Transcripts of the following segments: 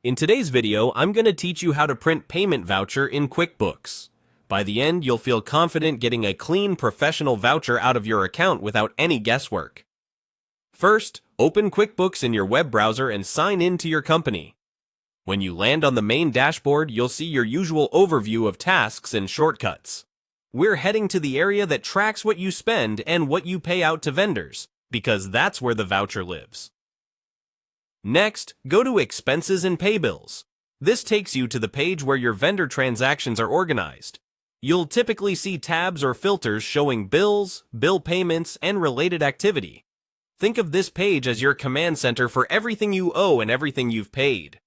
In today's video, I'm going to teach you how to print payment voucher in QuickBooks. By the end, you'll feel confident getting a clean, professional voucher out of your account without any guesswork. First, open QuickBooks in your web browser and sign in to your company. When you land on the main dashboard, you'll see your usual overview of tasks and shortcuts. We're heading to the area that tracks what you spend and what you pay out to vendors, because that's where the voucher lives. Next, go to Expenses and Pay Bills. This takes you to the page where your vendor transactions are organized. You'll typically see tabs or filters showing bills, bill payments, and related activity. Think of this page as your command center for everything you owe and everything you've paid.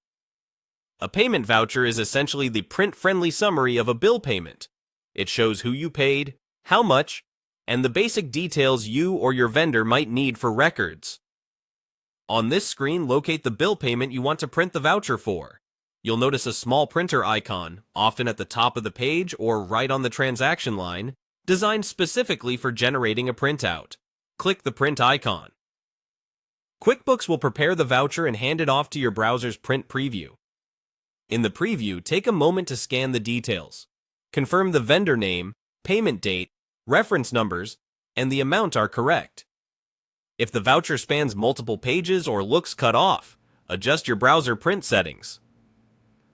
A payment voucher is essentially the print-friendly summary of a bill payment. It shows who you paid, how much, and the basic details you or your vendor might need for records. On this screen, locate the bill payment you want to print the voucher for. You'll notice a small printer icon, often at the top of the page or right on the transaction line, designed specifically for generating a printout. Click the print icon. QuickBooks will prepare the voucher and hand it off to your browser's print preview. In the preview, take a moment to scan the details. Confirm the vendor name, payment date, reference numbers, and the amount are correct. If the voucher spans multiple pages or looks cut off, adjust your browser print settings.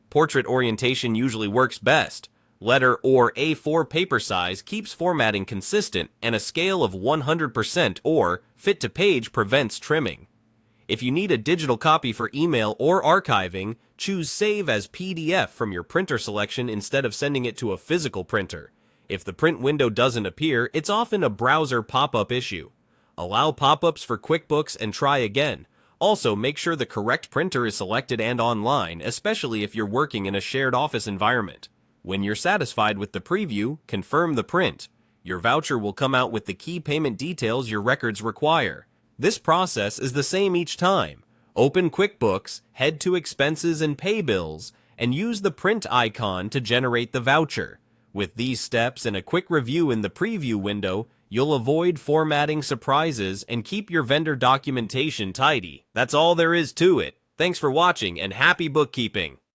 Portrait orientation usually works best. Letter or A4 paper size keeps formatting consistent, and a scale of 100% or fit to page prevents trimming. If you need a digital copy for email or archiving, choose Save as PDF from your printer selection instead of sending it to a physical printer. If the print window doesn't appear, it's often a browser pop-up issue. Allow pop-ups for QuickBooks and try again. Also, make sure the correct printer is selected and online, especially if you're working in a shared office environment. When you're satisfied with the preview, confirm the print. Your voucher will come out with the key payment details your records require. This process is the same each time. Open QuickBooks, head to Expenses and Pay Bills, and use the print icon to generate the voucher. With these steps and a quick review in the preview window, you'll avoid formatting surprises and keep your vendor documentation tidy. That's all there is to it. Thanks for watching and happy bookkeeping!